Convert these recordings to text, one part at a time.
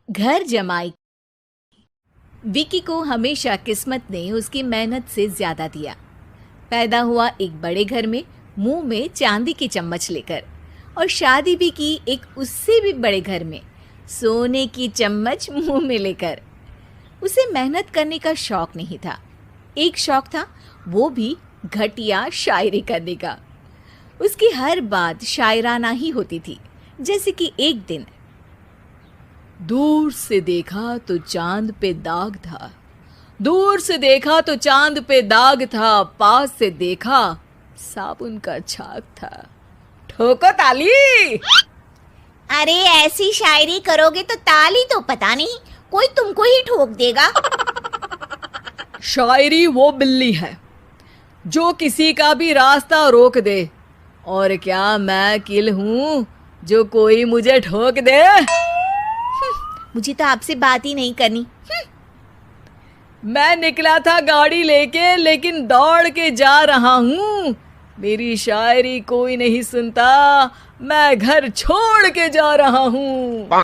घर जमाई। विकी को हमेशा किस्मत ने उसकी मेहनत से ज्यादा दिया। पैदा हुआ एक बड़े घर में, मुंह में चांदी की चम्मच लेकर, और शादी भी की एक उससे भी बड़े घर में, सोने की चम्मच मुंह में लेकर। उसे मेहनत करने का शौक नहीं था। एक शौक था, वो भी घटिया शायरी करने का। उसकी हर बात शायराना ही होती थी। जैसे कि एक दिन, दूर से देखा तो चांद पे दाग था, दूर से देखा तो चांद पे दाग था, पास से देखा साबुन का छाग था। ठोको ताली। अरे ऐसी शायरी करोगे तो ताली तो पता नहीं, कोई तुमको ही ठोक देगा। शायरी वो बिल्ली है जो किसी का भी रास्ता रोक दे, और क्या मैं किल हूं जो कोई मुझे ठोक दे। मुझे तो आपसे बात ही नहीं करनी। मैं निकला था गाड़ी लेके, लेकिन दौड़ के जा रहा हूँ। मेरी शायरी कोई नहीं सुनता, मैं घर छोड़ के जा रहा हूँ।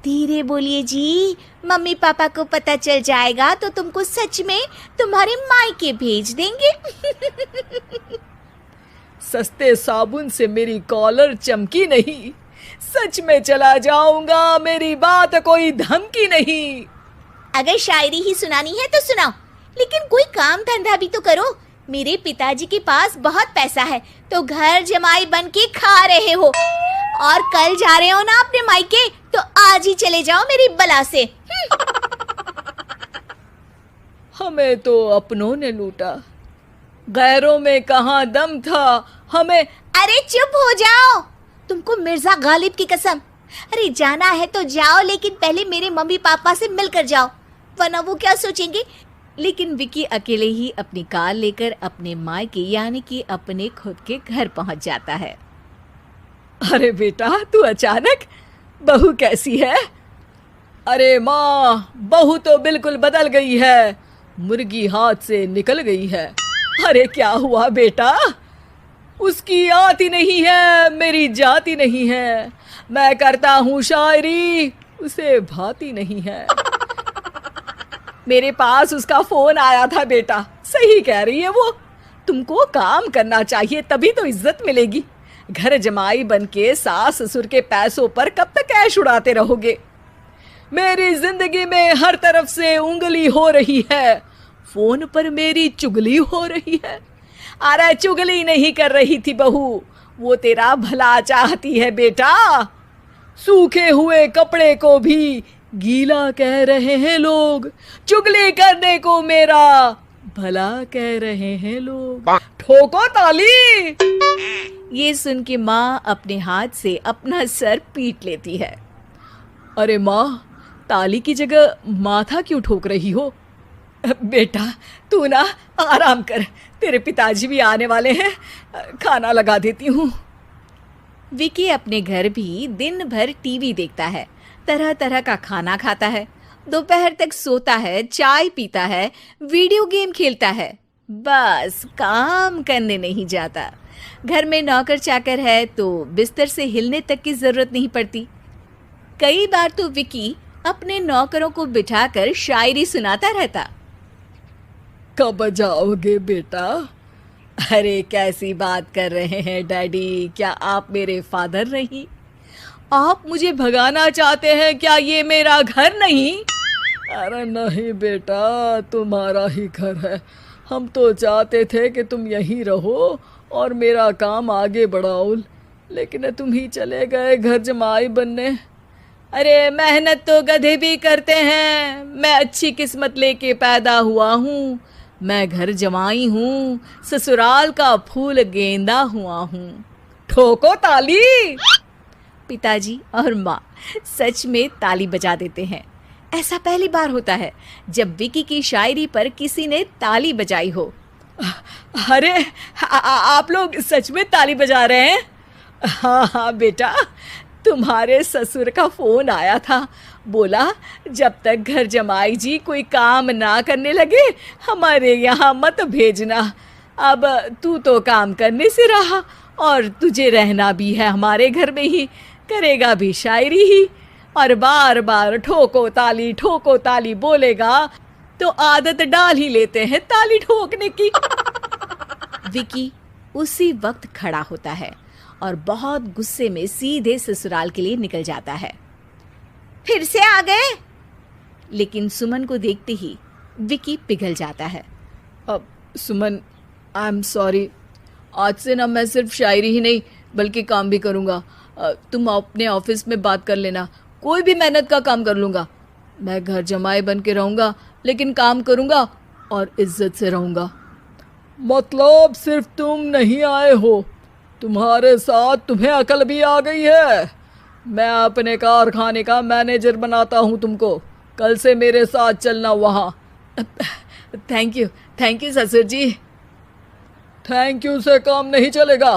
धीरे बोलिए जी, मम्मी पापा को पता चल जाएगा तो तुमको सच में तुम्हारे मायके भेज देंगे। सस्ते साबुन से मेरी कॉलर चमकी नहीं, सच में चला जाऊंगा, मेरी बात कोई धमकी नहीं। अगर शायरी ही सुनानी है तो सुनाओ, लेकिन कोई काम धंधा भी तो करो। मेरे पिताजी के पास बहुत पैसा है तो घर जमाई बन के खा रहे हो, और कल जा रहे हो ना अपने मायके, तो आज ही चले जाओ मेरी बला से। हमें तो अपनों ने लूटा, गैरों में कहाँ दम था हमें। अरे चुप हो जाओ, तुमको मिर्जा गालिब की कसम। अरे जाना है तो जाओ, लेकिन पहले मेरे मम्मी पापा से मिलकर जाओ, वरना वो क्या सोचेंगे। लेकिन विकी अकेले ही अपनी कार लेकर अपने मायके यानी कि अपने खुद के घर पहुंच जाता है। अरे बेटा, तू अचानक, बहू कैसी है? अरे माँ, बहू तो बिल्कुल बदल गई है, मुर्गी हाथ से निकल गई है। अरे क्या हुआ बेटा? उसकी आती नहीं है, मेरी जाती नहीं है। मैं करता हूँ शायरी, उसे भाती नहीं है। मेरे पास उसका फोन आया था बेटा, सही कह रही है वो। तुमको काम करना चाहिए, तभी तो इज्जत मिलेगी। घर जमाई बनके सास ससुर के पैसों पर कब तक ऐश उड़ाते रहोगे? मेरी जिंदगी में हर तरफ से उंगली हो रही है, फोन पर मेरी चुगली हो रही है। अरे चुगली नहीं कर रही थी बहू, वो तेरा भला चाहती है बेटा। सूखे हुए कपड़े को भी गीला कह रहे हैं लोग, चुगली करने को मेरा भला कह रहे हैं लोग। ठोको ताली। ये सुन के माँ अपने हाथ से अपना सर पीट लेती है। अरे माँ, ताली की जगह माथा क्यों ठोक रही हो? बेटा तू ना आराम कर, तेरे पिताजी भी आने वाले हैं, खाना लगा देती हूँ। विकी अपने घर भी दिन भर टीवी देखता है, तरह तरह का खाना खाता है, दोपहर तक सोता है, चाय पीता है, वीडियो गेम खेलता है, बस काम करने नहीं जाता। घर में नौकर चाकर है तो बिस्तर से हिलने तक की जरूरत नहीं पड़ती। कई बार तो विकी अपने नौकरों को बिठाकर शायरी सुनाता रहता। कब जाओगे बेटा? अरे कैसी बात कर रहे हैं डैडी, क्या आप मेरे फादर नहीं? आप मुझे भगाना चाहते हैं क्या? ये मेरा घर नहीं। अरे नहीं बेटा, तुम्हारा ही घर है। हम तो चाहते थे कि तुम यहीं रहो और मेरा काम आगे बढ़ाओ, लेकिन तुम ही चले गए घर जमाई बनने। अरे मेहनत तो गधे भी करते हैं, मैं अच्छी किस्मत लेके पैदा हुआ हूँ, मैं घर जमाई हूँ, ससुराल का फूल गेंदा हुआ हूँ। ठोको ताली। पिताजी और माँ सच में ताली बजा देते हैं। ऐसा पहली बार होता है जब विकी की शायरी पर किसी ने ताली बजाई हो। अरे आप लोग सच में ताली बजा रहे हैं? हाँ हाँ बेटा, तुम्हारे ससुर का फोन आया था, बोला जब तक घर जमाई जी कोई काम ना करने लगे हमारे यहाँ मत भेजना। अब तू तो काम करने से रहा और तुझे रहना भी है हमारे घर में ही, करेगा भी शायरी ही। और बार बार ठोको ताली बोलेगा तो आदत डाल ही लेते हैं ताली ठोकने की। विकी उसी वक्त खड़ा होता है और बहुत गुस्से में सीधे ससुराल के लिए निकल जाता है। फिर से आ गए? लेकिन सुमन को देखते ही विकी पिघल जाता है। अब सुमन, आई एम सॉरी, आज से ना मैं सिर्फ शायरी ही नहीं बल्कि काम भी करूँगा। तुम अपने ऑफिस में बात कर लेना, कोई भी मेहनत का काम कर लूँगा। मैं घर जमाए बन के रहूँगा लेकिन काम करूँगा और इज्जत से रहूँगा। मतलब सिर्फ तुम नहीं आए हो, तुम्हारे साथ तुम्हें अकल भी आ गई है। मैं अपने कारखाने का मैनेजर बनाता हूँ तुमको, कल से मेरे साथ चलना वहाँ। थैंक यू ससुर जी। थैंक यू से काम नहीं चलेगा,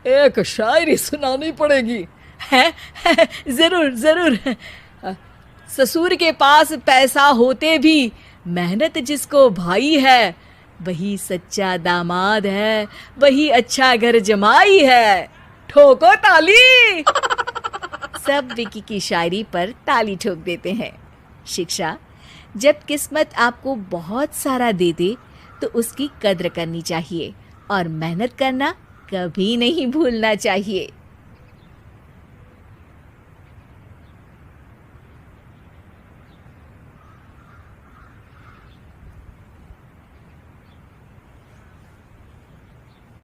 एक शायरी सुनानी पड़ेगी। है जरूर। ससुर के पास पैसा होते भी मेहनत जिसको भाई है, वही सच्चा दामाद है, वही अच्छा घर जमाई है। ठोको ताली। सब विकी की शायरी पर ताली ठोक देते हैं। शिक्षा, जब किस्मत आपको बहुत सारा दे दे तो उसकी कद्र करनी चाहिए और मेहनत करना कभी नहीं भूलना चाहिए।